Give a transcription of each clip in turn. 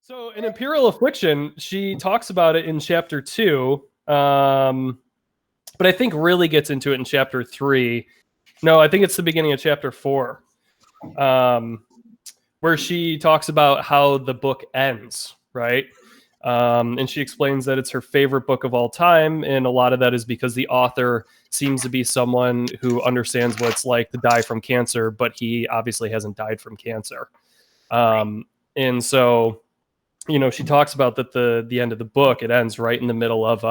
So in Imperial Affliction, she talks about it in chapter 2, but I think really gets into it in chapter 3. No, I think it's the beginning of chapter 4, where she talks about how the book ends, right? And she explains that it's her favorite book of all time, and a lot of that is because the author seems to be someone who understands what it's like to die from cancer, but he obviously hasn't died from cancer. And so, she talks about that the end of the book, it ends right in the middle of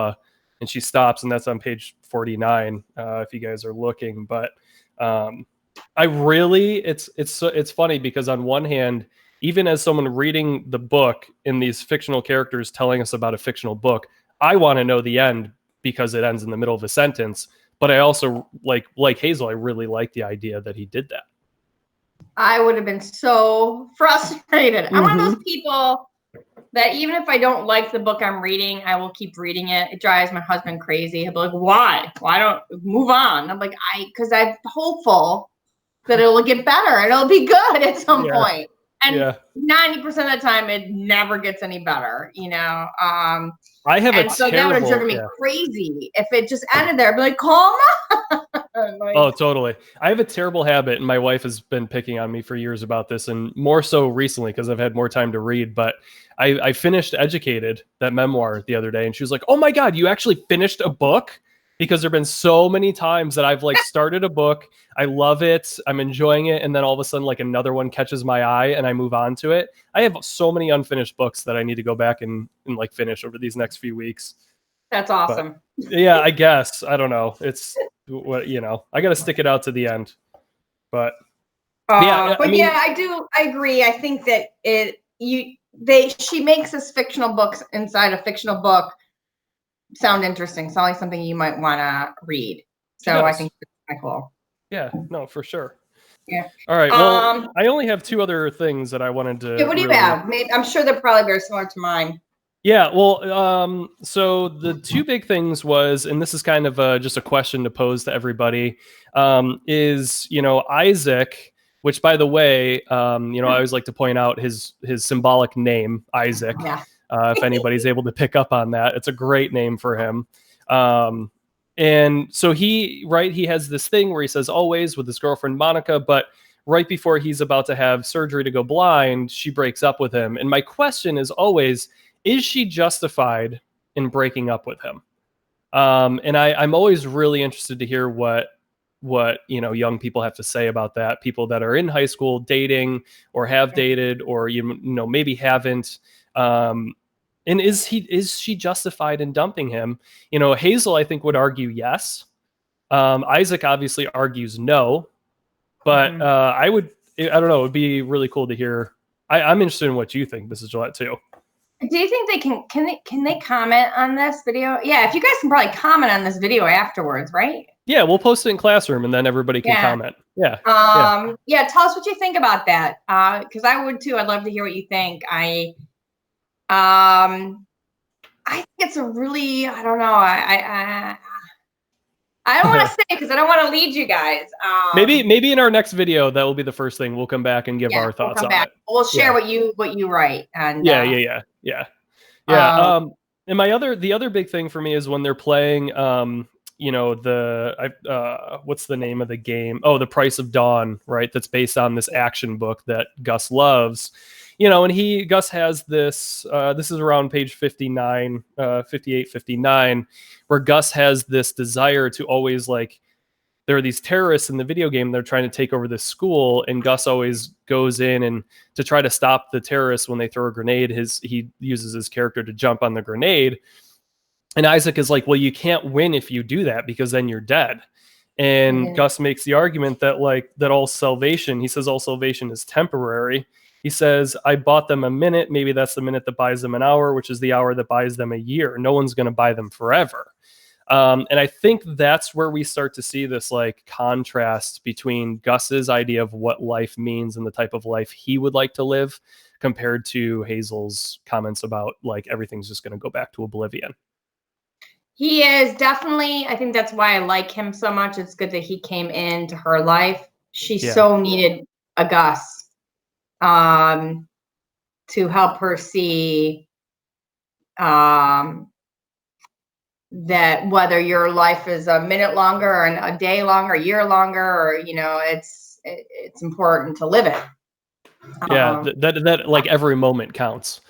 and she stops, and that's on page 49, if you guys are looking. But I really, it's funny because on one hand, even as someone reading the book in these fictional characters telling us about a fictional book, I want to know the end because it ends in the middle of a sentence. But I also like Hazel, I really like the idea that he did that. I would have been so frustrated. I'm one of those people that even if I don't like the book I'm reading, I will keep reading it. It drives my husband crazy. He'll be like, why? Why don't move on? I'm like, because I'm hopeful that it'll get better and it'll be good at some point. And 90% of the time, it never gets any better, I have and so that would have driven me crazy if it just ended there. I'd be like, calm down. Oh, totally. I have a terrible habit, and my wife has been picking on me for years about this, and more so recently because I've had more time to read. But I finished Educated, that memoir, the other day, and she was like, "Oh my God, you actually finished a book?" Because there've been so many times that I've started a book, I love it, I'm enjoying it, and then all of a sudden another one catches my eye and I move on to it. I have so many unfinished books that I need to go back and finish over these next few weeks. That's awesome. But, yeah, I guess. I don't know. It's what I got to stick it out to the end. But I agree. I think that she makes this fictional books inside a fictional book sound interesting. Sound like something you might want to read. So I think it's kind of cool. Yeah, no, for sure. Yeah. All right. Well, I only have 2 other things that I wanted to. What do you have? Maybe, I'm sure they're probably very similar to mine. Yeah. Well, so the 2 big things was, and this is kind of just a question to pose to everybody, is Isaac, which by the way, I always like to point out his symbolic name, Isaac. Yeah. If anybody's able to pick up on that, it's a great name for him. And so he has this thing where he says always with his girlfriend Monica, but right before he's about to have surgery to go blind, she breaks up with him. And my question is always, is she justified in breaking up with him? And I'm always really interested to hear what young people have to say about that. People that are in high school dating or have dated or maybe haven't. And is she justified in dumping him? Hazel, I think, would argue yes. Isaac obviously argues no, but I don't know. It would be really cool to hear. I'm interested in what you think, Mrs. Gillett, too. Do you think they can they comment on this video? Yeah, if you guys can probably comment on this video afterwards, right? Yeah, we'll post it in Classroom and then everybody can comment. Yeah. Tell us what you think about that. Because I would too. I'd love to hear what you think. I think it's a really, I don't know. I don't want to say because I don't want to lead you guys. Maybe in our next video that will be the first thing. We'll come back and give our thoughts on it. We'll share what you write. And yeah. And the other big thing for me is when they're playing what's the name of the game? Oh, The Price of Dawn, right? That's based on this action book that Gus loves. And Gus has this, this is around page 59, 58, 59, where Gus has this desire to always there are these terrorists in the video game. They're trying to take over this school. And Gus always goes in and to try to stop the terrorists when they throw a grenade, he uses his character to jump on the grenade. And Isaac is like, well, you can't win if you do that because then you're dead. And Gus makes the argument that all salvation is temporary. He says, I bought them a minute. Maybe that's the minute that buys them an hour, which is the hour that buys them a year. No one's going to buy them forever. And I think that's where we start to see this contrast between Gus's idea of what life means and the type of life he would like to live compared to Hazel's comments about everything's just going to go back to oblivion. He is definitely, I think that's why I like him so much. It's good that he came into her life. She so needed a Gus. to help her see that whether your life is a minute longer or a day longer, a year longer, or, you know, it's important to live it. Yeah, that like every moment counts.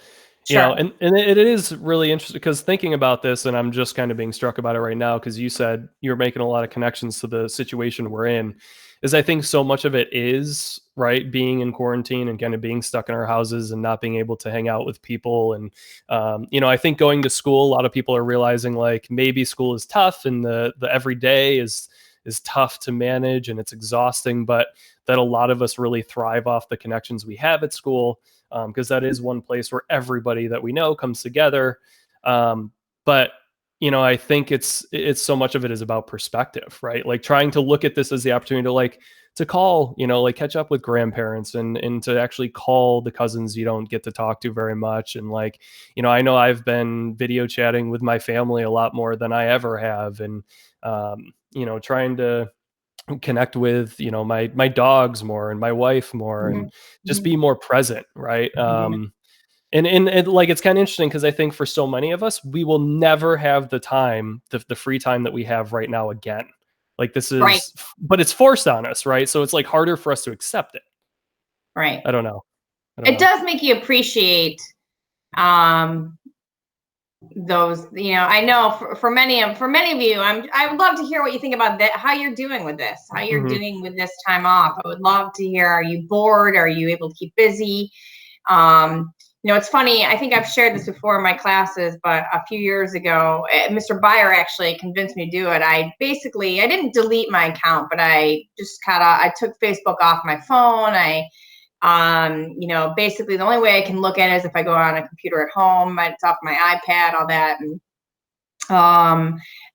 You know, and it is really interesting because thinking about this, and I'm just kind of being struck about it right now because you said you're making a lot of connections to the situation we're in, is I think so much of it is, right, being in quarantine and kind of being stuck in our houses and not being able to hang out with people. And, you know, I think going to school, a lot of people are realizing like maybe school is tough and the everyday is tough to manage and it's exhausting, but that a lot of us really thrive off the connections we have at school. Because that is one place where everybody that we know comes together. But, you know, I think it's so much of it is about perspective, right? Like trying to look at this as the opportunity to call, you know, like catch up with grandparents and to actually call the cousins you don't get to talk to very much. And like, you know I've been video chatting with my family a lot more than I ever have. And, you know, trying to connect with, you know, my dogs more and my wife more and just be more present, right? And like it's kind of interesting because I think for so many of us we will never have the time, the free time that we have right now again. Like this is but it's forced on us, right? So it's like harder for us to accept it. Right. I don't know. It does make you appreciate those, you know. I know for many of you, I would love to hear what you think about that, how you're doing with this, how you're doing with this time off. I would love to hear, are you bored? Are you able to keep busy? You know, it's funny, I think I've shared this before in my classes, but a few years ago, Mr. Baier actually convinced me to do it. I didn't delete my account, but I took Facebook off my phone. You know, basically the only way I can look at it is if I go on a computer at home. It's off my iPad, all that.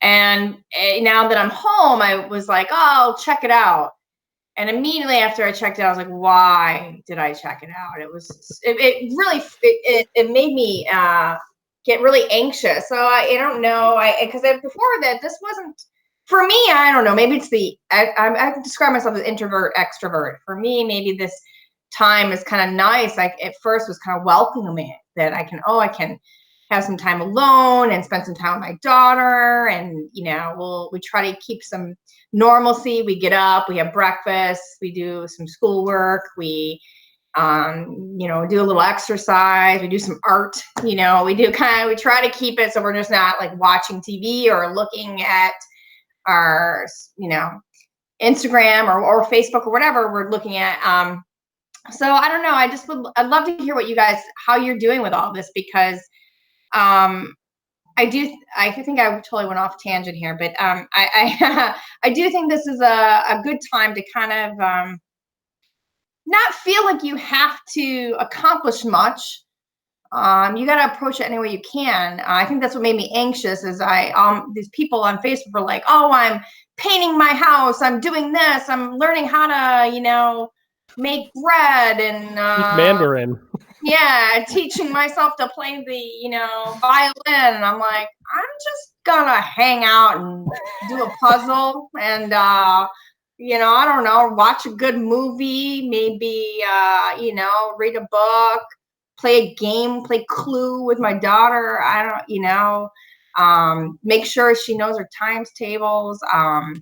And now that I'm home, I was like, oh, I'll check it out. And immediately after I checked it, I was like, why did I check it out? It really made me get really anxious. So I don't know. Because before that, this wasn't, for me, I don't know, maybe it's I describe myself as introvert, extrovert. For me, maybe this time is kind of nice. Like at first was kind of welcoming that I can have some time alone and spend some time with my daughter. And, you know, we try to keep some normalcy. We get up, we have breakfast, we do some schoolwork, we, you know, do a little exercise, we do some art, you know, we try to keep it so we're just not like watching TV or looking at our, you know, Instagram or Facebook or whatever we're looking at. So I don't know. I'd love to hear how you're doing with all this, because I think I totally went off tangent here, but I do think this is a good time to kind of not feel like you have to accomplish much. You got to approach it any way you can. I think that's what made me anxious is these people on Facebook were like, oh, I'm painting my house, I'm doing this, I'm learning how to, you know, make bread and Mandarin. Yeah, teaching myself to play the, you know, violin. And I'm like, I'm just gonna hang out and do a puzzle and you know, I don't know, watch a good movie, maybe you know, read a book, play a game, play Clue with my daughter. I don't, you know, make sure she knows her times tables. I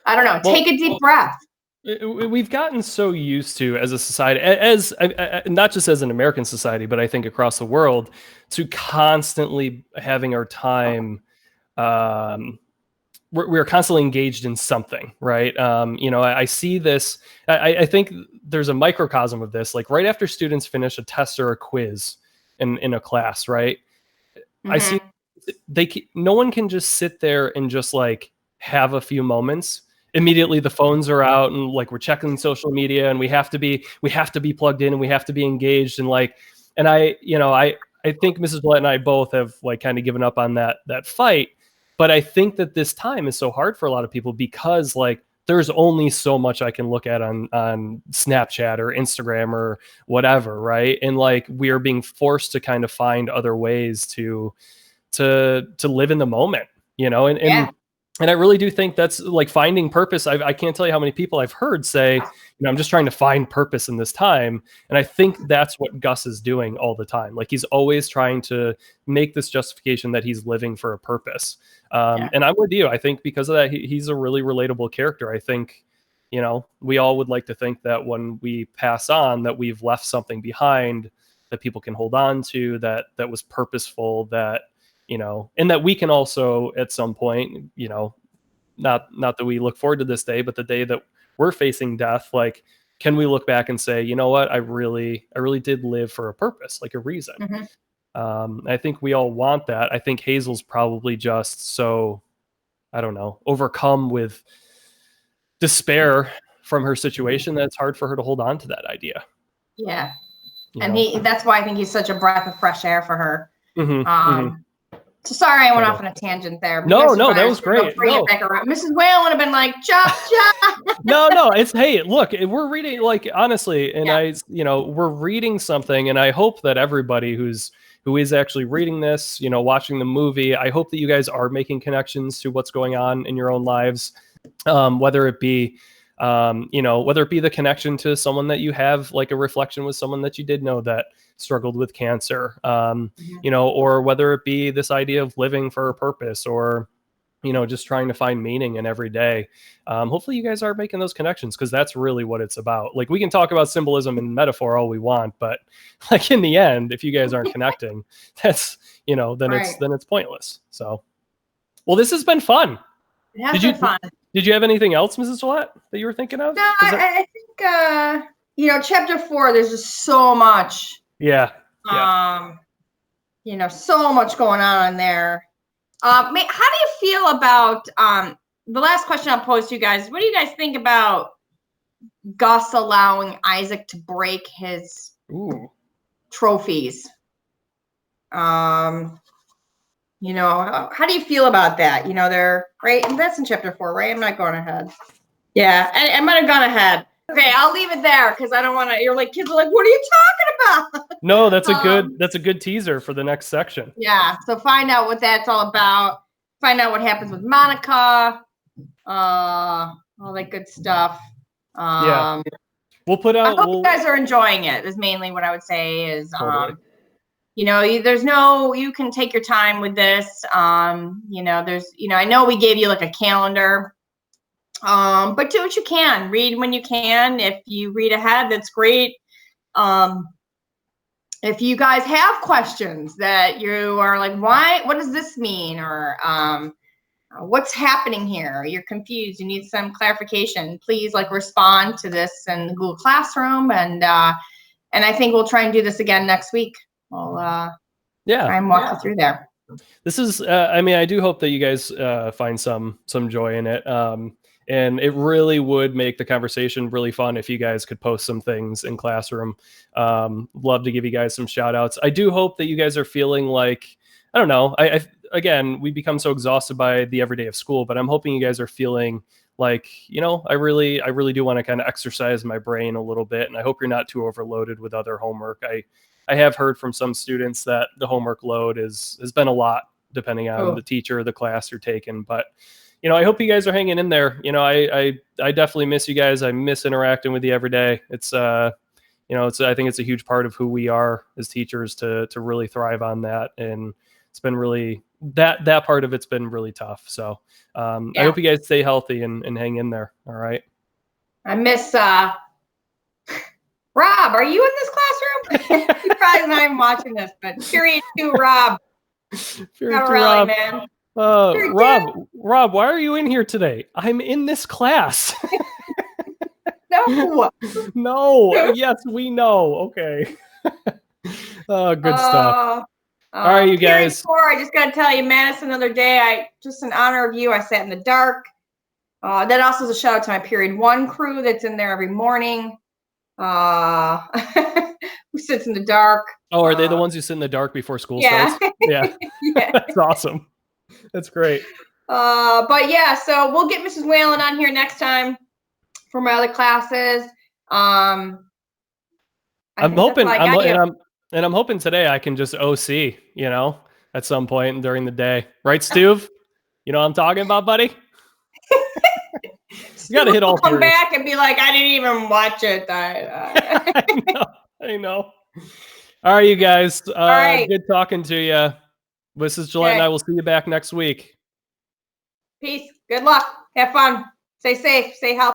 don't know, take a deep breath. We've gotten so used to, as a society, as not just as an American society, but I think across the world, to constantly having our time. We're constantly engaged in something, right? You know, I see this. I think there's a microcosm of this. Like right after students finish a test or a quiz in a class, right? I see no one can just sit there and just like have a few moments. Immediately the phones are out and like we're checking social media and we have to be plugged in and we have to be engaged and like, and I think Mrs. Gillett and I both have like kind of given up on that fight. But I think that this time is so hard for a lot of people because like there's only so much I can look at on Snapchat or Instagram or whatever, right? And like we are being forced to kind of find other ways to live in the moment, you know, and I really do think that's like finding purpose. I can't tell you how many people I've heard say, you know, I'm just trying to find purpose in this time. And I think that's what Gus is doing all the time. Like he's always trying to make this justification that he's living for a purpose. And I'm with you. I think because of that, he's a really relatable character. I think, you know, we all would like to think that when we pass on, that we've left something behind that people can hold on to, that was purposeful, that, you know, and that we can also at some point, you know, not that we look forward to this day, but the day that we're facing death, like, can we look back and say, you know what, I really did live for a purpose, like a reason. I think we all want that. I think Hazel's probably just so, I don't know, overcome with despair from her situation that it's hard for her to hold on to that idea. Yeah. And that's why I think he's such a breath of fresh air for her. So sorry I went off on a tangent there. No, that was great. No. Back around. Mrs. Whale would have been like, chop. No, it's, hey, look, we're reading, like, honestly, and you know, we're reading something, and I hope that everybody who is actually reading this, you know, watching the movie, I hope that you guys are making connections to what's going on in your own lives, whether it be, you know, whether it be the connection to someone that you have, like a reflection with someone that you did know that struggled with cancer, you know, or whether it be this idea of living for a purpose, or, you know, just trying to find meaning in every day. Hopefully you guys are making those connections, because that's really what it's about. Like, we can talk about symbolism and metaphor all we want, but like in the end, if you guys aren't connecting, that's, you know, then it's pointless. So, well, this has been fun. It has been fun. Did you have anything else, Mrs. Gillett, that you were thinking of? No, I think, you know, chapter 4, there's just so much. Yeah. You know, so much going on in there. How do you feel about, the last question I'll pose to you guys, what do you guys think about Gus allowing Isaac to break his trophies? You know, how do you feel about that? You know, they're right, and that's in chapter 4, right? I'm not going ahead. Yeah, I might have gone ahead. Okay, I'll leave it there, because I don't want to. You're like, kids are like, what are you talking about? No, that's a good teaser for the next section. Yeah, so find out what that's all about. Find out what happens with Monica. All that good stuff. Yeah, we'll put out. I hope you guys are enjoying it. Is mainly what I would say. Is totally. You know, you can take your time with this. You know, I know we gave you like a calendar, but do what you can. Read when you can. If you read ahead, that's great. If you guys have questions that you are like, what does this mean? Or, what's happening here? You're confused. You need some clarification. Please respond to this in the Google Classroom. And I think we'll try and do this again next week. We'll try and walk you through there. This is, I mean, I do hope that you guys find some joy in it. And it really would make the conversation really fun if you guys could post some things in Classroom. Love to give you guys some shout outs. I do hope that you guys are feeling like, I don't know, again, we become so exhausted by the everyday of school, but I'm hoping you guys are feeling like, you know, I really do want to kind of exercise my brain a little bit. And I hope you're not too overloaded with other homework. I have heard from some students that the homework load has been a lot, depending on the teacher or the class you're taking. But, you know, I hope you guys are hanging in there. You know, I definitely miss you guys. I miss interacting with you every day. It's, you know, I think it's a huge part of who we are as teachers to really thrive on that. And it's been really, that part of it's been really tough. So I hope you guys stay healthy and hang in there. All right. I miss, Rob, are you in this classroom? He's probably not even watching this, but period 2, Rob. Period 2, Rob. Man. Rob, why are you in here today? I'm in this class. No. Yes, we know. Okay. Good stuff. All right, you guys. 4, I just got to tell you, Madison, another day, just in honor of you, I sat in the dark. That also is a shout out to my period 1 crew that's in there every morning. Who sits in the dark. Oh, are they the ones who sit in the dark before school starts? Yeah. That's awesome. That's great. But yeah, so we'll get Mrs. Whalen on here next time for my other classes. I'm hoping, I'm hoping today I can just OC, you know, at some point during the day. Right, Stu? You know what I'm talking about, buddy? You got to hit all come three. back and be like, I didn't even watch it. I know. All right, you guys. All right. Good talking to you. This is Gillette, and I will see you back next week. Peace. Good luck. Have fun. Stay safe. Stay healthy.